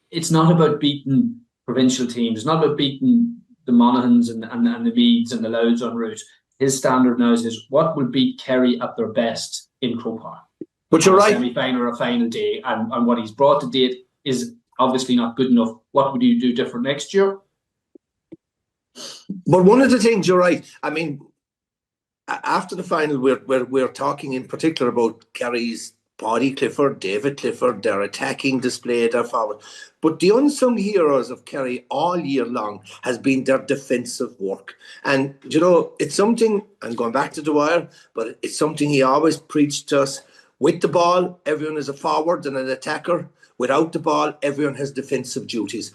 it's not about beating provincial teams. It's not about beating the Monaghan's and the Meads and the Louds en route. His standard now is what will beat Kerry at their best in Croke Park. But you're right. Semi-final or a final day. And what he's brought to date is obviously not good enough. What would you do different next year? But one of the things, you're right. I mean, after the final, we're talking in particular about Kerry's Paddy Clifford, David Clifford, their attacking display, their forward. But the unsung heroes of Kerry all year long has been their defensive work. And, you know, it's something, I'm going back to Dwyer, but it's something he always preached to us. With the ball, everyone is a forward and an attacker. Without the ball, everyone has defensive duties.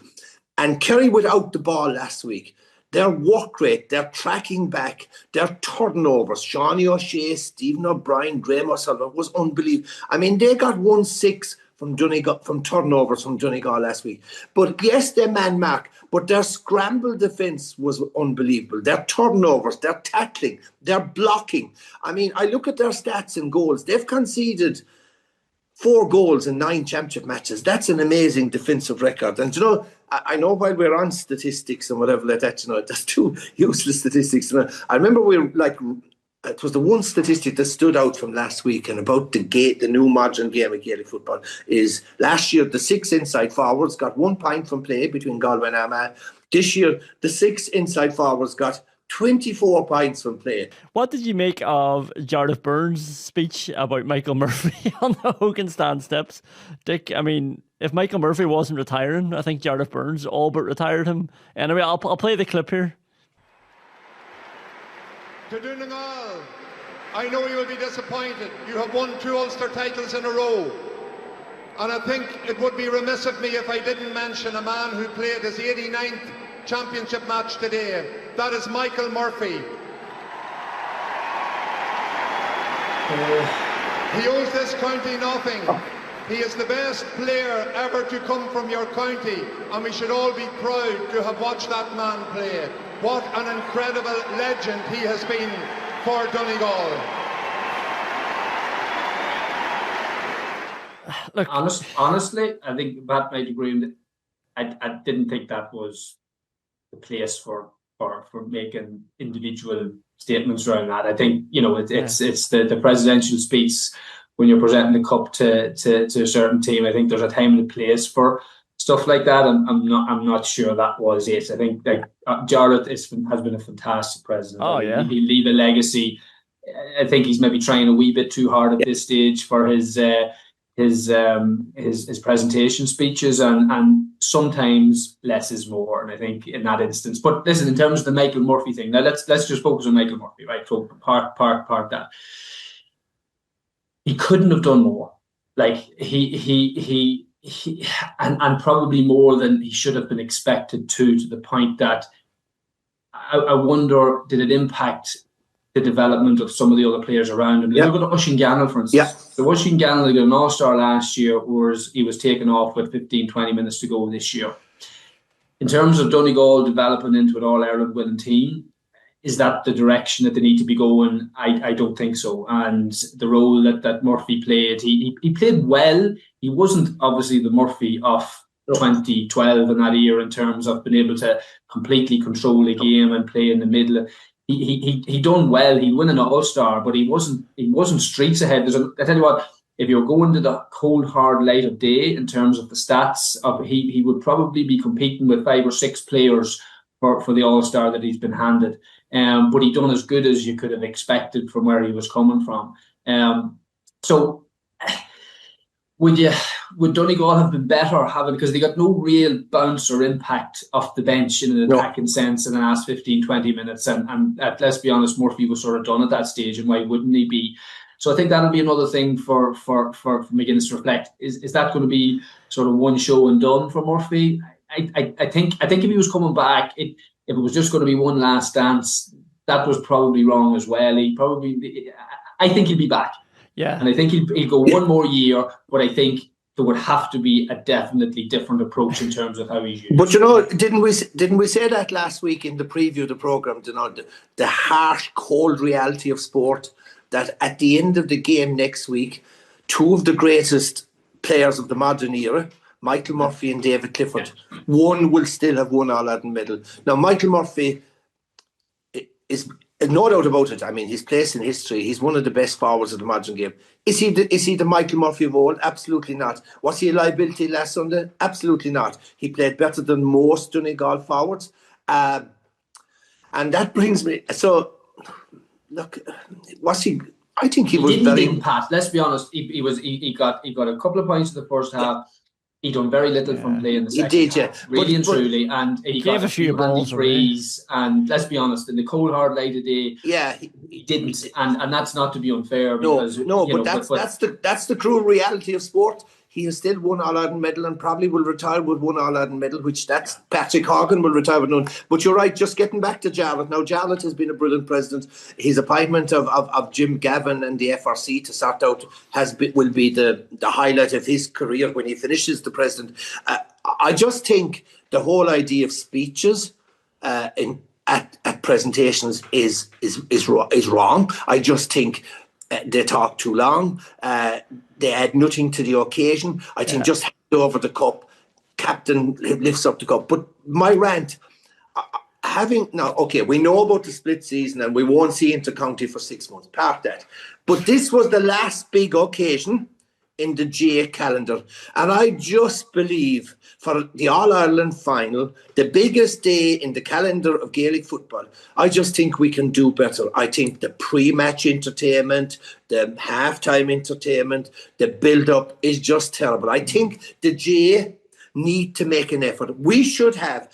And Kerry without the ball last week, their work rate, their tracking back, their turnovers, Shawnee O'Shea, Stephen O'Brien, Graham O'Sullivan, was unbelievable. I mean, they got 1-6 from Donegal, from turnovers from Donegal last week. But yes, they man mark, but their scramble defence was unbelievable. Their turnovers, their tackling, their blocking. I mean, I look at their stats and goals. They've conceded 4 goals in 9 championship matches. That's an amazing defensive record. And, you know, I know while we're on statistics and whatever like that, you know, that's 2 useless statistics. I remember we were like it was the one statistic that stood out from last week and about the new modern game of Gaelic football is last year the 6 inside forwards got 1 point from play between Galway and Armagh. This year the 6 inside forwards got 24 points from play. What did you make of Jarlath Byrne's speech about Michael Murphy on the Hogan stand steps? Dick, I mean, if Michael Murphy wasn't retiring, I think Jarlath Byrne's all but retired him. Anyway, I'll play the clip here. To Donegal, I know you will be disappointed. You have won 2 Ulster titles in a row. And I think it would be remiss of me if I didn't mention a man who played his 89th championship match today. That is Michael Murphy. He owes this county nothing. He is the best player ever to come from your county, and we should all be proud to have watched that man play. What an incredible legend he has been for Donegal. Look, honestly, I think Pat might agree with it. I didn't think that was the place for making individual statements around that. I think, you know, it's the presidential speech when you're presenting the cup to a certain team. I think there's a time and a place for stuff like that, and I'm not sure that was it. I think like Jarlath has been a fantastic president. Oh, yeah. He'll leave a legacy. I think he's maybe trying a wee bit too hard at this stage for his presentation speeches, and sometimes less is more. And I think in that instance, but listen, in terms of the Michael Murphy thing, now let's just focus on Michael Murphy, right? So park that. He couldn't have done more. Like he and probably more than he should have been expected to the point that I wonder, did it impact the development of some of the other players around him? Look at Oisín Gannon, for instance. Yeah. So Oisín Gannon got an All-Star last year, whereas he was taken off with 15-20 minutes to go this year. In terms of Donegal developing into an All-Ireland winning team, is that the direction that they need to be going? I don't think so. And the role that Murphy played, he played well. He wasn't obviously the Murphy of 2012 in that year in terms of being able to completely control the game and play in the middle. He done well. He won an All-Star, but he wasn't streets ahead. I tell you what, if you're going to the cold hard light of day in terms of the stats, he would probably be competing with 5 or 6 players for the All-Star that he's been handed. But he done as good as you could have expected from where he was coming from. So would Donegal have been better because they got no real bounce or impact off the bench in an attacking sense in the last 15-20 minutes, and let's be honest, Murphy was sort of done at that stage, and why wouldn't he be? So I think that'll be another thing for McGuinness to reflect. Is that going to be sort of one show and done for Murphy? I think if he was coming back, if it was just going to be one last dance, that was probably wrong as well. I think he'll be back. Yeah. And I think he'll go one more year, but I think there would have to be a definitely different approach in terms of how he's used. But you know, didn't we say that last week in the preview of the programme, you know, the harsh, cold reality of sport, that at the end of the game next week, 2 of the greatest players of the modern era, Michael Murphy and David Clifford, one will still have won All-Ireland medal. Now, Michael Murphy is no doubt about it. I mean, his place in history. He's one of the best forwards of the modern game. Is he the Michael Murphy of old? Absolutely not. Was he a liability last Sunday? Absolutely not. He played better than most Donegal forwards. And that brings me... So, look, was he... I think he was very... He didn't pass. Let's be honest. He got a couple of points in the first half. He done very little from play in the second half, really and truly, and he gave a few balls frees. And let's be honest, in the cold hard light of day, he didn't, and that's not to be unfair. Because, that's the cruel reality of sport. He has still won All-Ireland medal and probably will retire with one All-Ireland medal, which that's Patrick Horgan will retire with none. But you're right, just getting back to Jarlath. Now, Jarlath has been a brilliant president. His appointment of Jim Gavin and the FRC to sort out will be the highlight of his career when he finishes the president. I just think the whole idea of speeches at presentations is wrong. I just think they talk too long. They add nothing to the occasion. I think just hand over the cup, captain lifts up the cup. But my rant, we know about the split season and we won't see inter-county for 6 months, part that. But this was the last big occasion in the GAA calendar. And I just believe for the All-Ireland final, the biggest day in the calendar of Gaelic football, I just think we can do better. I think the pre-match entertainment, the half-time entertainment, the build-up is just terrible. I think the GAA need to make an effort. We should have...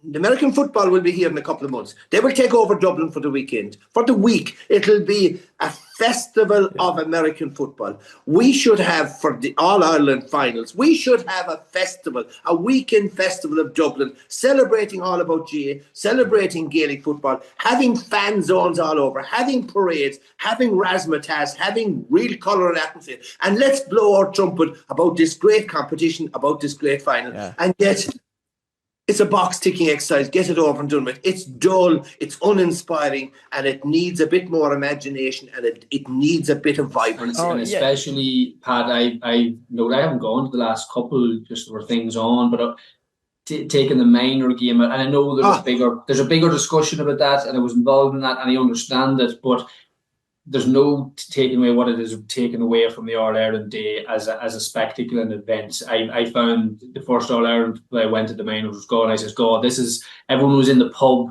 The American football will be here in a couple of months. They will take over Dublin for the weekend. For the week, it'll be a festival of American football. We should have, for the All-Ireland finals, we should have a festival, a weekend festival of Dublin, celebrating all about GAA, celebrating Gaelic football, having fan zones all over, having parades, having razzmatazz, having real colour and atmosphere. And let's blow our trumpet about this great competition, about this great final. Yeah. And yet... it's a box-ticking exercise. Get it over and done with. It's dull, it's uninspiring, and it needs a bit more imagination, and it needs a bit of vibrancy. And especially, Pat, I know I haven't gone to the last couple, just there were things on, but taking the minor game, and I know there's a bigger discussion about that, and I was involved in that, and I understand it, but there's no taking away what it is taken away from the All-Ireland Day as a spectacle and event. I found the first All-Ireland that I went to the main was God. I said, God, everyone was in the pub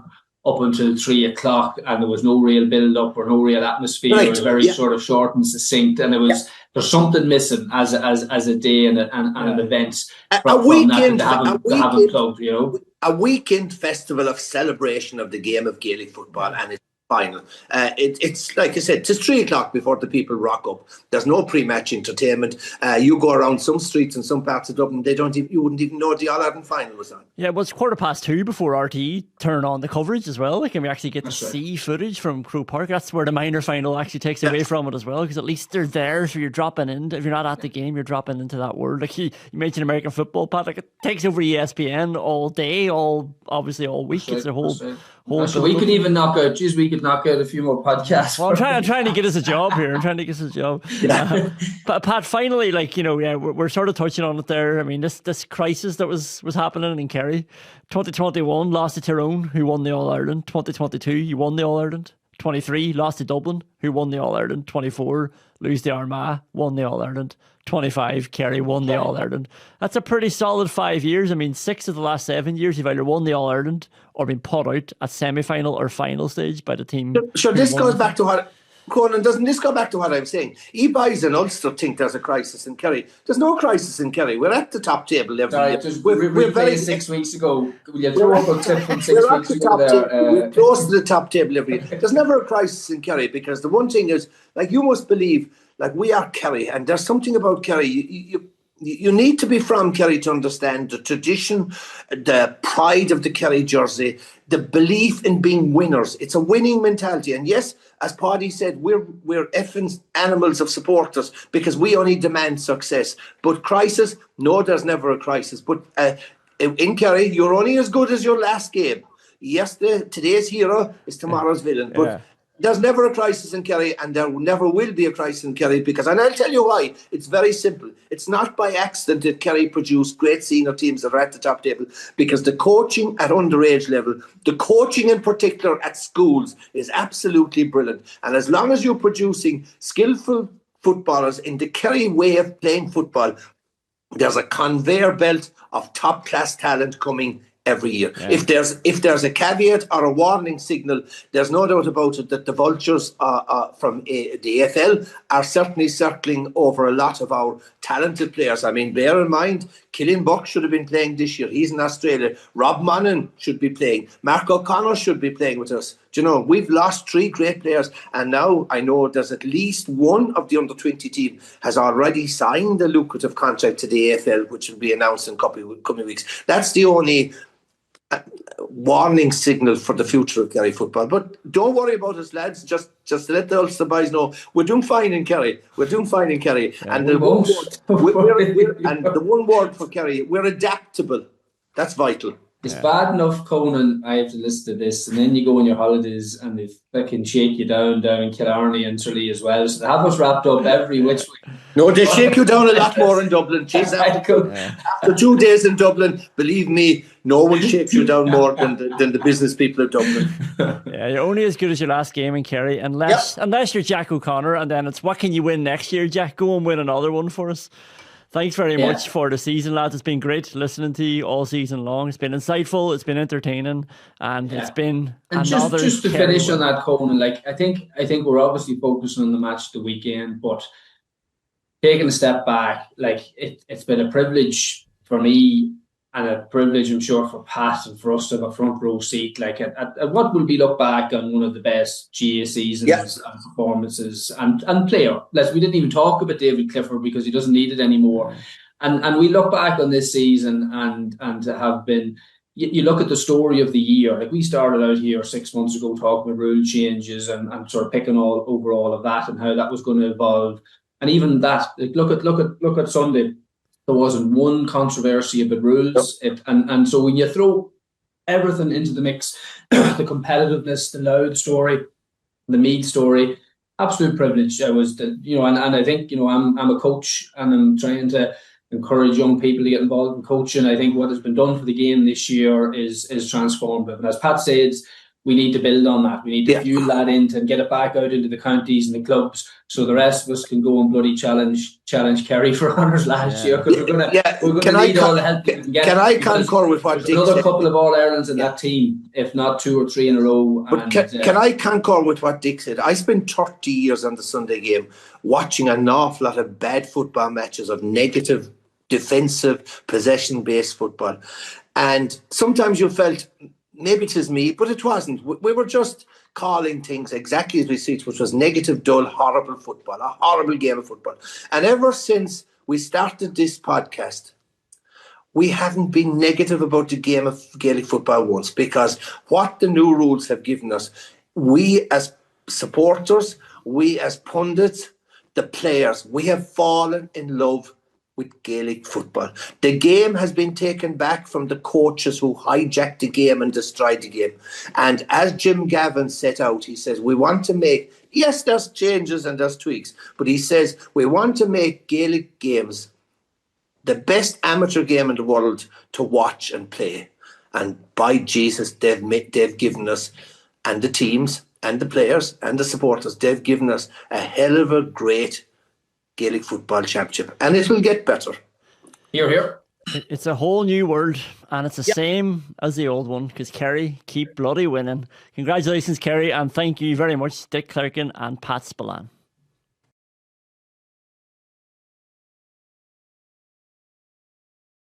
up until 3 o'clock and there was no real build-up or no real atmosphere. Right. It was very sort of short and succinct, and there's something missing as a day and an event. A weekend plugged, you know. A weekend festival of celebration of the game of Gaelic football, and it's final. It's like I said, it's 3 o'clock before the people rock up. There's no pre-match entertainment. You go around some streets in some parts of Dublin, you wouldn't even know the All-Ireland final was on. Yeah, well, it's 2:15 before RTE turn on the coverage as well. Like, and we actually get to see footage from Croke Park. That's where the minor final actually takes away from it as well, because at least they're there, so you're dropping in. If you're not at the game, you're dropping into that world. Like you mentioned American football, Pat, like it takes over ESPN all day, all week. It's a whole so we could even knock out a few more podcasts. Well, I'm trying to get us a job here. Yeah. But Pat, finally, we're sort of touching on it there. I mean, this crisis that was happening in Kerry. 2021, lost to Tyrone, who won the All-Ireland. 2022, you won the All-Ireland. 23, lost to Dublin, who won the All-Ireland. 24, lose to Armagh, won the All-Ireland. 25, Kerry won the All-Ireland. That's a pretty solid 5 years. I mean, 6 of the last 7 years, you've either won the All-Ireland or been put out at semi-final or final stage by the team. Sure, this goes back to what... Conan, doesn't this go back to what I'm saying? E-Boys and Ulster think there's a crisis in Kerry. There's no crisis in Kerry. We're at the top table every year. We're very 6 weeks ago. Will you throw up a tip from 6 weeks ago there? We're close to the top table every year. There's never a crisis in Kerry, because the one thing is, like, you must believe, like, we are Kerry, and there's something about Kerry. You need to be from Kerry to understand the tradition, the pride of the Kerry jersey, the belief in being winners. It's a winning mentality. And yes, as Paddy said, we're effing animals of supporters because we only demand success. But crisis, no, there's never a crisis. But in Kerry, you're only as good as your last game. Yes, today's hero is tomorrow's villain. But there's never a crisis in Kerry, and there never will be a crisis in Kerry, and I'll tell you why. It's very simple. It's not by accident that Kerry produced great senior teams that are at the top table, because the coaching at underage level, the coaching in particular at schools, is absolutely brilliant. And as long as you're producing skillful footballers in the Kerry way of playing football, there's a conveyor belt of top-class talent coming every year. Yeah. If there's a caveat or a warning signal, there's no doubt about it that the vultures from the AFL are certainly circling over a lot of our talented players. I mean, bear in mind, Killian Buck should have been playing this year. He's in Australia. Rob Monaghan should be playing. Mark O'Connor should be playing with us. Do you know, we've lost 3 great players, and now I know there's at least one of the under-20 team has already signed a lucrative contract to the AFL, which will be announced in coming weeks. That's the only warning signal for the future of Kerry football. But don't worry about us, lads. Just let the Ulster boys know we're doing fine in Kerry. Yeah, and the one word for Kerry, we're adaptable. That's vital. It's bad enough, Conan, I have to listen to this, and then you go on your holidays and they fucking shake you down in Killarney and Tralee as well. So they have us wrapped up every which way. No, they shake you down a lot more in Dublin. Jeez, after 2 days in Dublin, believe me, no one shakes you down more than the business people of Dublin. Yeah, you're only as good as your last game in Kerry, unless you're Jack O'Connor, and then it's what can you win next year, Jack? Go and win another one for us. Thanks very much for the season, lads. It's been great listening to you all season long. It's been insightful, it's been entertaining, and it's been another. Just to finish on that, Conan, like I think we're obviously focusing on the match of the weekend, but taking a step back, like it's been a privilege for me and a privilege, I'm sure, for Pat and for us to have a front row seat, like at what will be looked back on one of the best GAA seasons and performances and player. We didn't even talk about David Clifford because he doesn't need it anymore. And we look back on this season and to have been, you look at the story of the year. Like we started out here 6 months ago talking about rule changes and sort of picking over all of that and how that was going to evolve. And even that, like, look at Sunday. There wasn't one controversy about rules. And so when you throw everything into the mix, the competitiveness, the Loud story, the Meath story, absolute privilege. I was, and I think, I'm a coach and I'm trying to encourage young people to get involved in coaching. I think what has been done for the game this year is transformative. And as Pat says, we need to build on that. We need to fuel that into and get it back out into the counties and the clubs, so the rest of us can go and bloody challenge Kerry for honours last year, because we're going to need all the help we can get. Can I concur with what Dick said? Another couple of All-Irelands in that team, if not 2 or 3 in a row. But can I concur with what Dick said? I spent 30 years on the Sunday game watching an awful lot of bad football matches of negative, defensive, possession-based football. And sometimes you felt, maybe it is me, but it wasn't. We were just calling things exactly as we see it, which was negative, dull, horrible football, a horrible game of football. And ever since we started this podcast, we haven't been negative about the game of Gaelic football once, because what the new rules have given us, we as supporters, we as pundits, the players, we have fallen in love with Gaelic football. The game has been taken back from the coaches who hijacked the game and destroyed the game. And as Jim Gavin set out, he says, we want to make, yes, there's changes and there's tweaks, but he says, we want to make Gaelic games the best amateur game in the world to watch and play. And by Jesus, they've given us, and the teams and the players and the supporters, they've given us a hell of a great Gaelic Football Championship, and it will get better. Hear, hear. It's a whole new world, and it's the same as the old one, because Kerry keep bloody winning. Congratulations, Kerry, and thank you very much, Dick Clerkin and Pat Spillane.